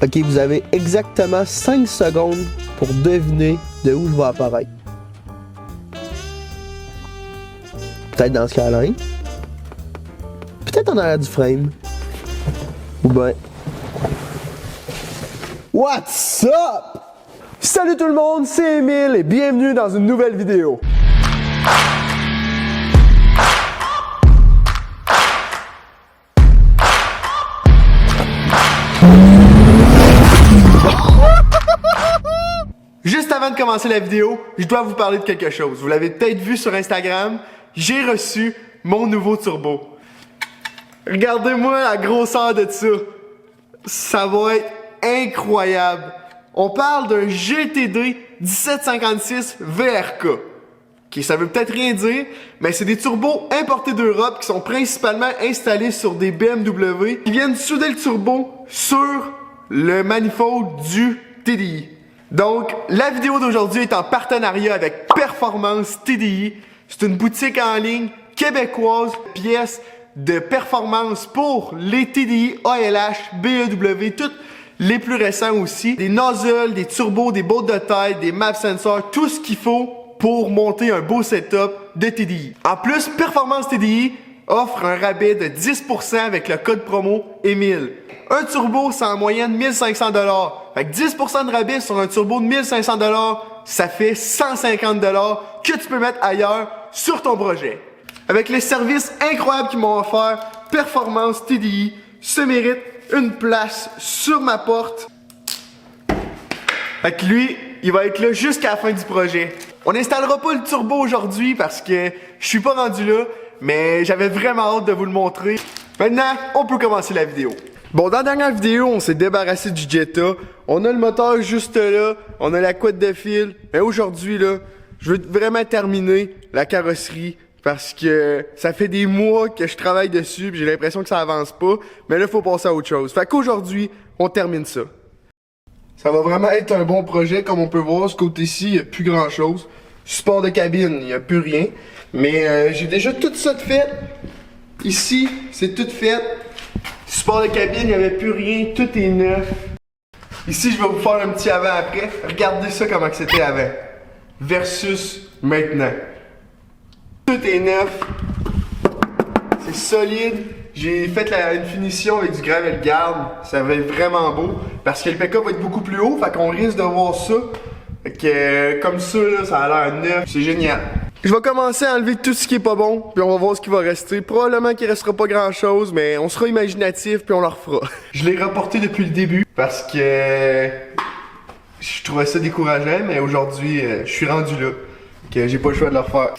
Ok, vous avez exactement 5 secondes pour deviner de où je vais apparaître. Peut-être dans Skyline. Peut-être en arrière du frame. Ou ben... What's up? Salut tout le monde, c'est Emile et bienvenue dans une nouvelle vidéo. Juste avant de commencer la vidéo, je dois vous parler de quelque chose. Vous l'avez peut-être vu sur Instagram, j'ai reçu mon nouveau turbo. Regardez-moi la grosseur de ça. Ça va être incroyable. On parle d'un GTD 1756 VRK. Ok, ça veut peut-être rien dire, mais c'est des turbos importés d'Europe qui sont principalement installés sur des BMW qui viennent souder le turbo sur le manifold du TDI. Donc, la vidéo d'aujourd'hui est en partenariat avec Performance TDI. C'est une boutique en ligne québécoise, pièces de performance pour les TDI, ALH, BEW, toutes les plus récents aussi. Des nozzles, des turbos, des bottes de taille, des map sensors, tout ce qu'il faut pour monter un beau setup de TDI. En plus, Performance TDI offre un rabais de 10% avec le code promo Emile. Un turbo, c'est en moyenne 1500 $. Fait que 10% de rabais sur un turbo de 1500 $, ça fait 150 $ que tu peux mettre ailleurs sur ton projet. Avec les services incroyables qu'ils m'ont offert, Performance TDI se mérite une place sur ma porte. Fait que lui, il va être là jusqu'à la fin du projet. On n'installera pas le turbo aujourd'hui parce que je suis pas rendu là, mais j'avais vraiment hâte de vous le montrer. Maintenant, on peut commencer la vidéo. Bon, dans la dernière vidéo, on s'est débarrassé du Jetta. On a le moteur juste là, on a la couette de fil. Mais aujourd'hui, là, je veux vraiment terminer la carrosserie parce que ça fait des mois que je travaille dessus et j'ai l'impression que ça avance pas. Mais là, il faut passer à autre chose. Fait qu'aujourd'hui, on termine ça. Ça va vraiment être un bon projet. Comme on peut voir, ce côté-ci, il n'y a plus grand-chose. Support de cabine, il n'y a plus rien. Mais j'ai déjà tout ça de fait. Ici, c'est tout fait. Support de cabine, il n'y avait plus rien, tout est neuf. Ici, je vais vous faire un petit avant-après. Regardez ça comment c'était avant. Versus maintenant. Tout est neuf. C'est solide. J'ai fait une finition avec du gravel garde. Ça va être vraiment beau. Parce que le pick-up va être beaucoup plus haut. Fait qu'on risque de voir ça. Fait que comme ça, là, ça a l'air neuf. C'est génial. Je vais commencer à enlever tout ce qui est pas bon, puis on va voir ce qui va rester. Probablement qu'il restera pas grand chose, mais on sera imaginatif, puis on le refera. Je l'ai reporté depuis le début, parce que je trouvais ça décourageant, mais aujourd'hui, je suis rendu là, que j'ai pas le choix de le refaire.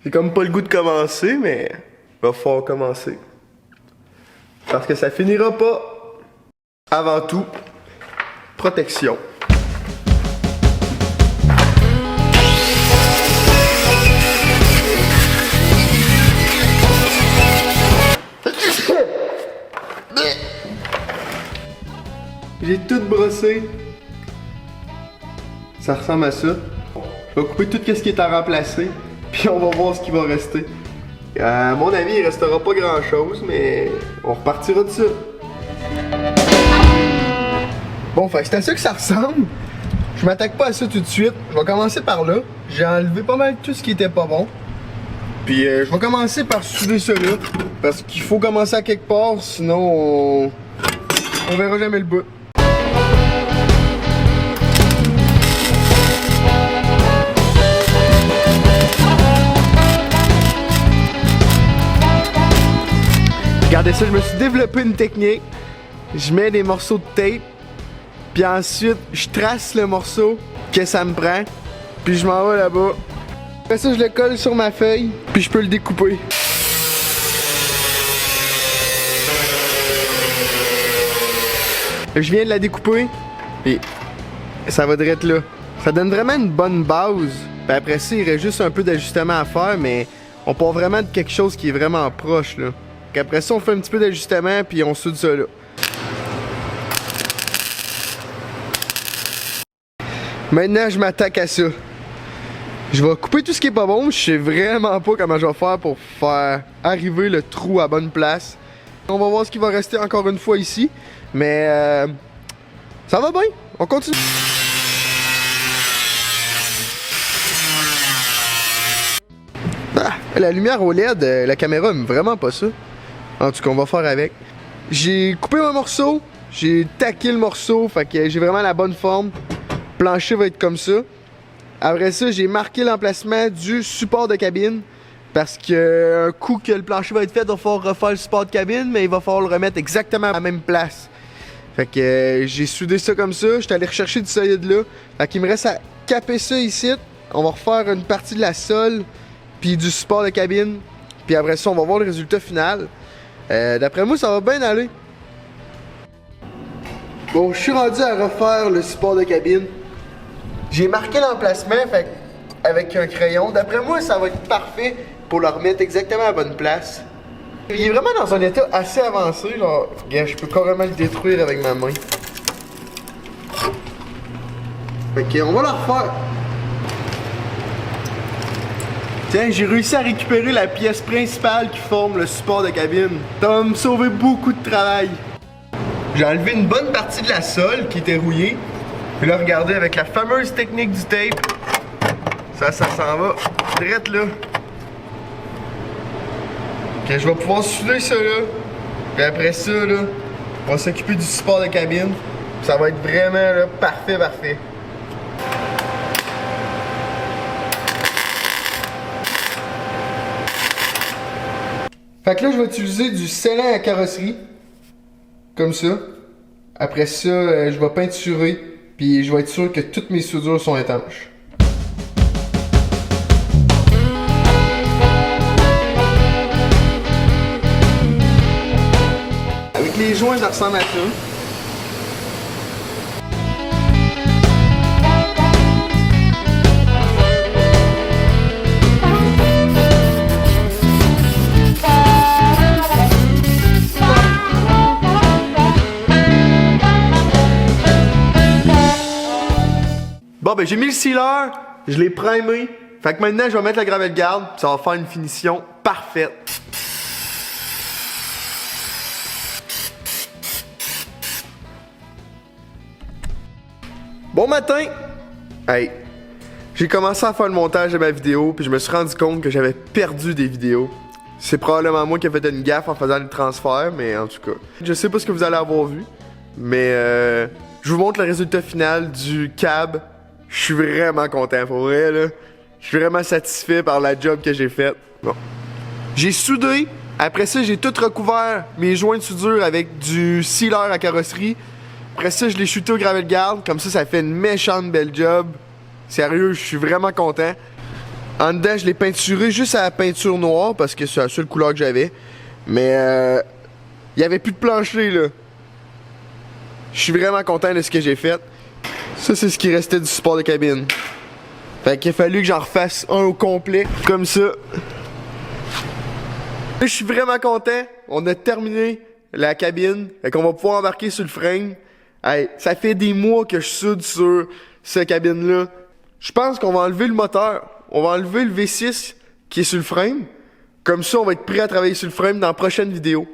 J'ai comme pas le goût de commencer, mais il va falloir commencer. Parce que ça finira pas. Avant tout, protection. J'ai tout brossé. Ça ressemble à ça. Je vais couper tout ce qui est à remplacer. Puis on va voir ce qui va rester. À mon avis, il restera pas grand chose, mais on repartira de ça. Bon, fait que c'est à ça que ça ressemble. Je m'attaque pas à ça tout de suite. Je vais commencer par là. J'ai enlevé pas mal tout ce qui était pas bon. Puis je vais commencer par souder ça là. Parce qu'il faut commencer à quelque part, sinon on verra jamais le bout. Regardez ça, je me suis développé une technique. Je mets des morceaux de tape. Puis ensuite, je trace le morceau que ça me prend. Puis je m'en vais là-bas. Après ça, je le colle sur ma feuille. Puis je peux le découper. Je viens de la découper. Et ça va direct là. Ça donne vraiment une bonne base. Puis après ça, il reste juste un peu d'ajustement à faire. Mais on part vraiment de quelque chose qui est vraiment proche là. Après ça, on fait un petit peu d'ajustement. Puis on soude ça là. Maintenant, je m'attaque à ça. Je vais couper tout ce qui est pas bon. Je sais vraiment pas comment je vais faire pour faire arriver le trou à bonne place. On va voir ce qui va rester encore une fois ici. Mais ça va bien. On continue. Ah, la lumière OLED, la caméra aime vraiment pas ça. En tout cas, on va faire avec. J'ai coupé mon morceau. J'ai taqué le morceau. Fait que j'ai vraiment la bonne forme. Le plancher va être comme ça. Après ça, j'ai marqué l'emplacement du support de cabine. Parce que un coup que le plancher va être fait, il va falloir refaire le support de cabine, mais il va falloir le remettre exactement à la même place. Fait que j'ai soudé ça comme ça. J'étais allé rechercher du solide là. Fait qu'il me reste à caper ça ici. On va refaire une partie de la sole, puis du support de cabine. Puis après ça, on va voir le résultat final. D'après moi, ça va bien aller. Bon, je suis rendu à refaire le support de cabine. J'ai marqué l'emplacement avec un crayon. D'après moi, ça va être parfait pour le remettre exactement à la bonne place. Il est vraiment dans un état assez avancé. Genre, regarde, je peux carrément le détruire avec ma main. Fait que, on va le refaire. Tiens, j'ai réussi à récupérer la pièce principale qui forme le support de cabine. Ça va me sauver beaucoup de travail. J'ai enlevé une bonne partie de la sole qui était rouillée. Puis là, regardez, avec la fameuse technique du tape, ça s'en va direct là. Ok, je vais pouvoir souder ça là. Puis après ça, là, on va s'occuper du support de cabine. Ça va être vraiment là, parfait. Fait que là, je vais utiliser du scellant à carrosserie. Comme ça. Après ça, je vais peinturer. Puis je vais être sûr que toutes mes soudures sont étanches. Avec les joints, ça ressemble à ça. Bon, ben j'ai mis le sealer, je l'ai primé. Fait que maintenant, je vais mettre la gravelle garde, ça va faire une finition parfaite. Bon matin! Hey, j'ai commencé à faire le montage de ma vidéo, puis je me suis rendu compte que j'avais perdu des vidéos. C'est probablement moi qui ai fait une gaffe en faisant le transfert, mais en tout cas. Je sais pas ce que vous allez avoir vu, mais je vous montre le résultat final du cab. Je suis vraiment content, pour vrai, là. Je suis vraiment satisfait par la job que j'ai faite. Bon. J'ai soudé. Après ça, j'ai tout recouvert mes joints de soudure avec du sealer à carrosserie. Après ça, je l'ai shooté au gravel guard. Comme ça fait une méchante belle job. Sérieux, je suis vraiment content. En dedans, je l'ai peinturé juste à la peinture noire parce que c'est la seule couleur que j'avais. Mais il y avait plus de plancher, là. Je suis vraiment content de ce que j'ai fait. Ça, c'est ce qui restait du support de cabine. Fait qu'il a fallu que j'en refasse un au complet, comme ça. Là, je suis vraiment content. On a terminé la cabine. Fait qu'on va pouvoir embarquer sur le frame. Hey, ça fait des mois que je soude sur cette cabine-là. Je pense qu'on va enlever le moteur. On va enlever le V6 qui est sur le frame. Comme ça, on va être prêt à travailler sur le frame dans la prochaine vidéo.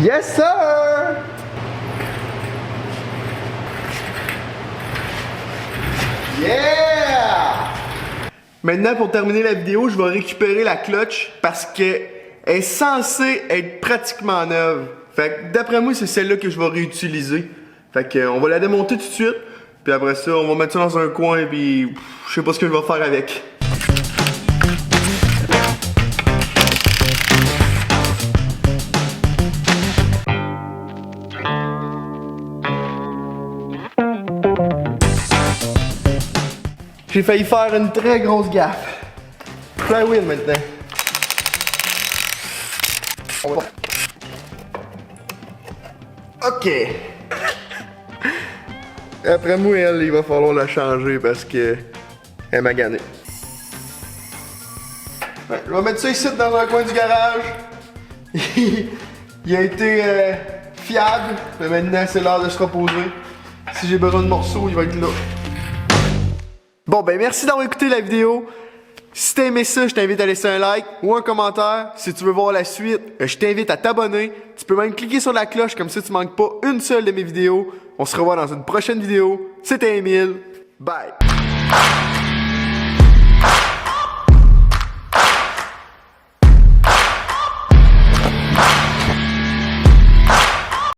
Yes, sir! Yeah! Maintenant, pour terminer la vidéo, je vais récupérer la clutch parce qu'elle est censée être pratiquement neuve. Fait que d'après moi, c'est celle-là que je vais réutiliser. Fait que on va la démonter tout de suite. Puis après ça, on va mettre ça dans un coin puis je sais pas ce que je vais faire avec. J'ai failli faire une très grosse gaffe. Flywheel maintenant. Ok. Après moi, elle, il va falloir la changer parce que elle m'a gagné. Ouais, je vais mettre ça ici dans un coin du garage. Il a été fiable, mais maintenant c'est l'heure de se reposer. Si j'ai besoin de morceaux, il va être là. Bon ben merci d'avoir écouté la vidéo. Si t'as aimé ça, je t'invite à laisser un like ou un commentaire. Si tu veux voir la suite, je t'invite à t'abonner. Tu peux même cliquer sur la cloche, comme ça tu manques pas une seule de mes vidéos. On se revoit dans une prochaine vidéo. C'était Emile. Bye!